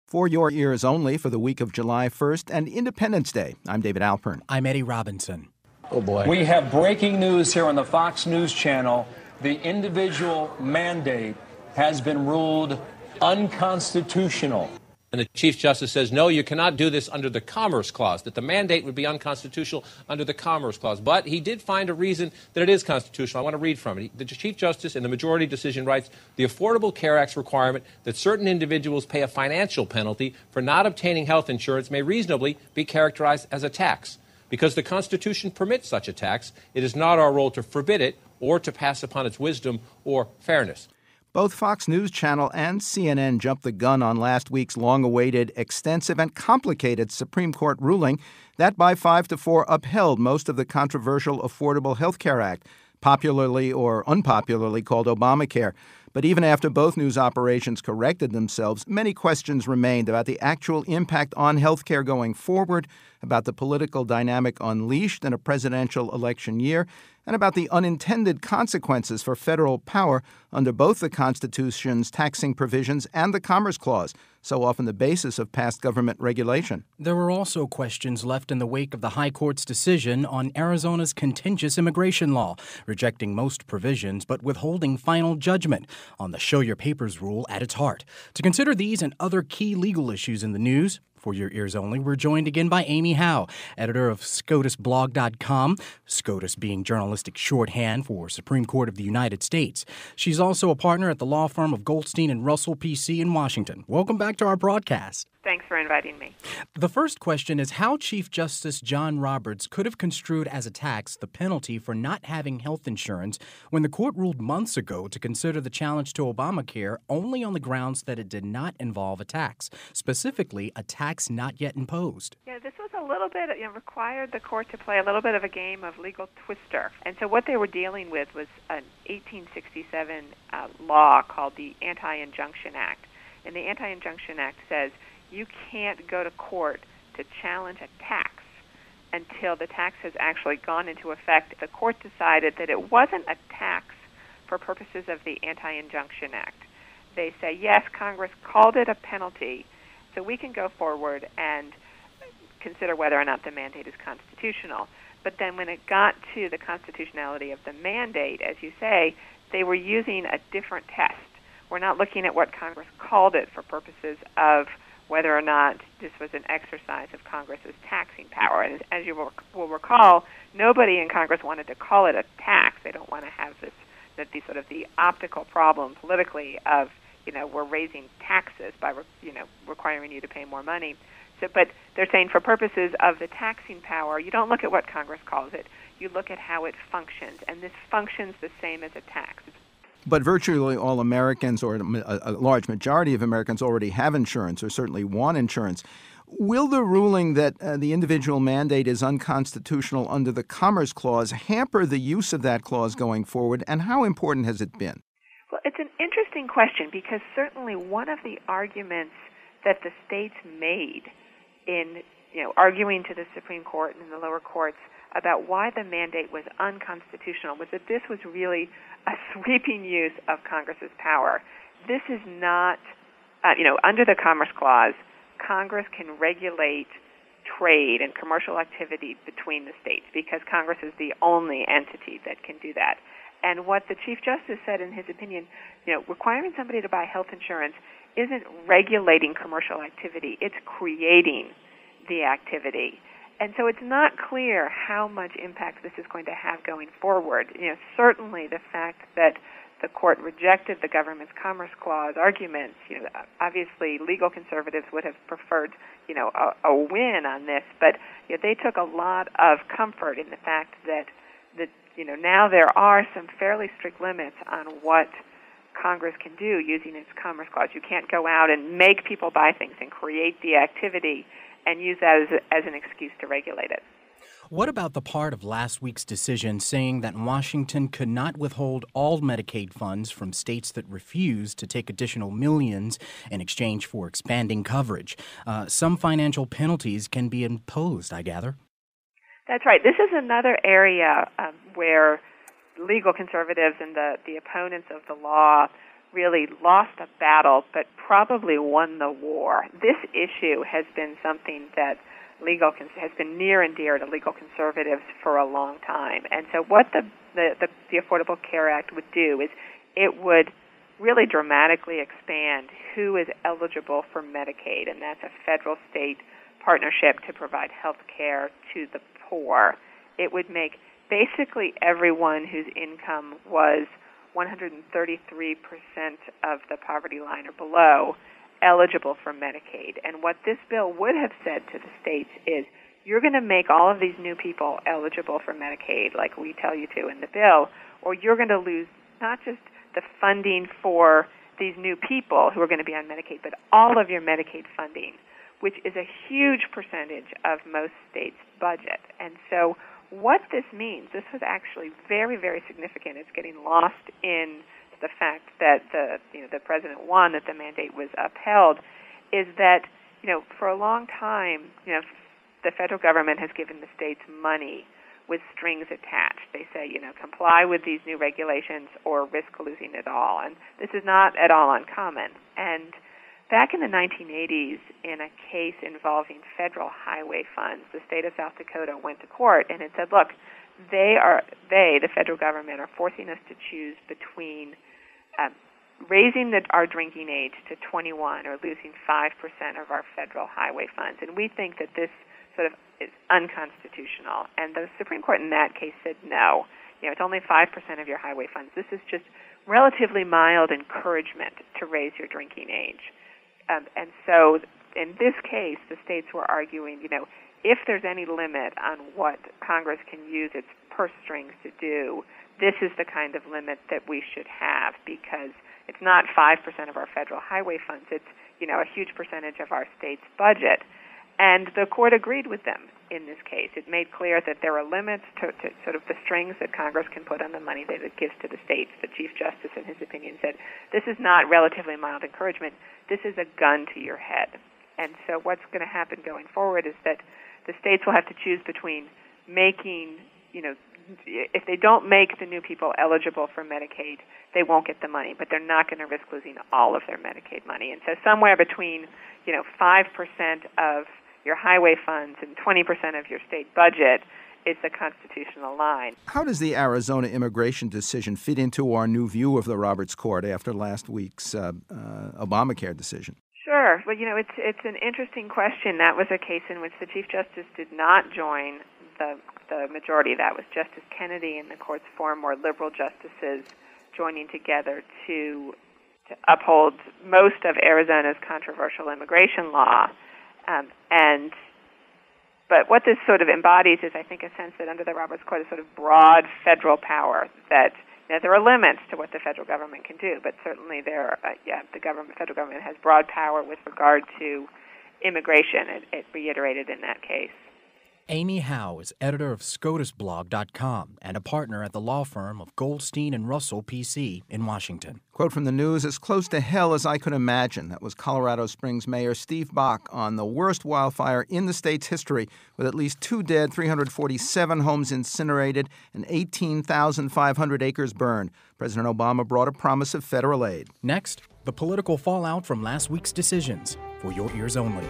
For your ears only for the week of July 1st and Independence Day. I'm David Alpern. I'm Eddie Robinson. Oh, boy. We have breaking news here on the Fox News Channel. The individual mandate has been ruled unconstitutional. And the Chief Justice says, no, you cannot do this under the Commerce Clause, that the mandate would be unconstitutional under the Commerce Clause. But he did find a reason that it is constitutional. I want to read from it. The Chief Justice in the majority decision writes, the Affordable Care Act's requirement that certain individuals pay a financial penalty for not obtaining health insurance may reasonably be characterized as a tax. Because the Constitution permits such a tax, it is not our role to forbid it or to pass upon its wisdom or fairness. Both Fox News Channel and CNN jumped the gun on last week's long-awaited, extensive, and complicated Supreme Court ruling that by 5-4 upheld most of the controversial Affordable Health Care Act, popularly or unpopularly called Obamacare. But even after both news operations corrected themselves, many questions remained about the actual impact on health care going forward, about the political dynamic unleashed in a presidential election year, and about the unintended consequences for federal power under both the Constitution's taxing provisions and the Commerce Clause, so often the basis of past government regulation. There were also questions left in the wake of the High Court's decision on Arizona's contentious immigration law, rejecting most provisions but withholding final judgment on the Show Your Papers rule at its heart. To consider these and other key legal issues in the news, for your ears only, we're joined again by Amy Howe, editor of SCOTUSblog.com, SCOTUS being journalistic shorthand for Supreme Court of the United States. She's also a partner at the law firm of Goldstein Russell, PC in Washington. Welcome back to our broadcast. Thanks for inviting me. The first question is how Chief Justice John Roberts could have construed as a tax the penalty for not having health insurance when the court ruled months ago to consider the challenge to Obamacare only on the grounds that it did not involve a tax, specifically a tax not yet imposed. Yeah, this was a little bit, required the court to play a little bit of a game of legal twister. And so what they were dealing with was an 1867 law called the Anti-Injunction Act. And the Anti-Injunction Act says you can't go to court to challenge a tax until the tax has actually gone into effect. The court decided that it wasn't a tax for purposes of the Anti-Injunction Act. They say, yes, Congress called it a penalty, so we can go forward and consider whether or not the mandate is constitutional. But then when it got to the constitutionality of the mandate, as you say, they were using a different test. We're not looking at what Congress called it for purposes of whether or not this was an exercise of Congress's taxing power. And as you will recall, nobody in Congress wanted to call it a tax. They don't want to have the sort of the optical problem politically of, we're raising taxes by, requiring you to pay more money. So, but they're saying for purposes of the taxing power, you don't look at what Congress calls it. You look at how it functions, and this functions the same as a tax. But virtually all Americans, or a large majority of Americans, already have insurance or certainly want insurance. Will the ruling that the individual mandate is unconstitutional under the Commerce Clause hamper the use of that clause going forward, and how important has it been? Well, it's an interesting question because certainly one of the arguments that the states made in arguing to the Supreme Court and the lower courts about why the mandate was unconstitutional was that this was really a sweeping use of Congress's power. This is not, under the Commerce Clause, Congress can regulate trade and commercial activity between the states because Congress is the only entity that can do that. And what the Chief Justice said in his opinion, requiring somebody to buy health insurance isn't regulating commercial activity, it's creating the activity. And so it's not clear how much impact this is going to have going forward. Certainly the fact that the court rejected the government's Commerce Clause arguments, obviously legal conservatives would have preferred, a win on this, but they took a lot of comfort in the fact that now there are some fairly strict limits on what Congress can do using its Commerce Clause. You can't go out and make people buy things and create the activity and use that as an excuse to regulate it. What about the part of last week's decision saying that Washington could not withhold all Medicaid funds from states that refuse to take additional millions in exchange for expanding coverage? Some financial penalties can be imposed, I gather. That's right. This is another area where legal conservatives and the opponents of the law really lost a battle, but probably won the war. This issue has been something that has been near and dear to legal conservatives for a long time. And so what the Affordable Care Act would do is it would really dramatically expand who is eligible for Medicaid, and that's a federal-state partnership to provide health care to the poor. It would make basically everyone whose income was 133% of the poverty line or below eligible for Medicaid. And what this bill would have said to the states is, you're going to make all of these new people eligible for Medicaid, like we tell you to in the bill, or you're going to lose not just the funding for these new people who are going to be on Medicaid, but all of your Medicaid funding, which is a huge percentage of most states' budget. And so what this means, this was actually very, very significant. It's getting lost in the fact that the president won, that the mandate was upheld, is that, for a long time, the federal government has given the states money with strings attached. They say, comply with these new regulations or risk losing it all. And this is not at all uncommon. And back in the 1980s, in a case involving federal highway funds, the state of South Dakota went to court and it said, look, the federal government, are forcing us to choose between raising our drinking age to 21 or losing 5% of our federal highway funds. And we think that this sort of is unconstitutional. And the Supreme Court in that case said no. It's only 5% of your highway funds. This is just relatively mild encouragement to raise your drinking age. And so in this case, the states were arguing, if there's any limit on what Congress can use its purse strings to do, this is the kind of limit that we should have, because it's not 5% of our federal highway funds. It's, a huge percentage of our state's budget. And the court agreed with them in this case. It made clear that there are limits to sort of the strings that Congress can put on the money that it gives to the states. The Chief Justice, in his opinion, said, this is not relatively mild encouragement. This is a gun to your head. And so what's going to happen going forward is that the states will have to choose between making, if they don't make the new people eligible for Medicaid, they won't get the money, but they're not going to risk losing all of their Medicaid money. And so somewhere between, 5% of your highway funds and 20% of your state budget is the constitutional line. How does the Arizona immigration decision fit into our new view of the Roberts Court after last week's Obamacare decision? Sure. Well, it's an interesting question. That was a case in which the Chief Justice did not join the majority. That was Justice Kennedy and the court's four more liberal justices joining together to uphold most of Arizona's controversial immigration law. But what this sort of embodies is, I think, a sense that under the Roberts Court is sort of broad federal power, that there are limits to what the federal government can do, but certainly the federal government has broad power with regard to immigration. It reiterated in that case. Amy Howe is editor of SCOTUSblog.com and a partner at the law firm of Goldstein Russell, PC, in Washington. Quote from the news, as close to hell as I could imagine. That was Colorado Springs Mayor Steve Bach on the worst wildfire in the state's history, with at least 2 dead, 347 homes incinerated, and 18,500 acres burned. President Obama brought a promise of federal aid. Next, the political fallout from last week's decisions, for your ears only.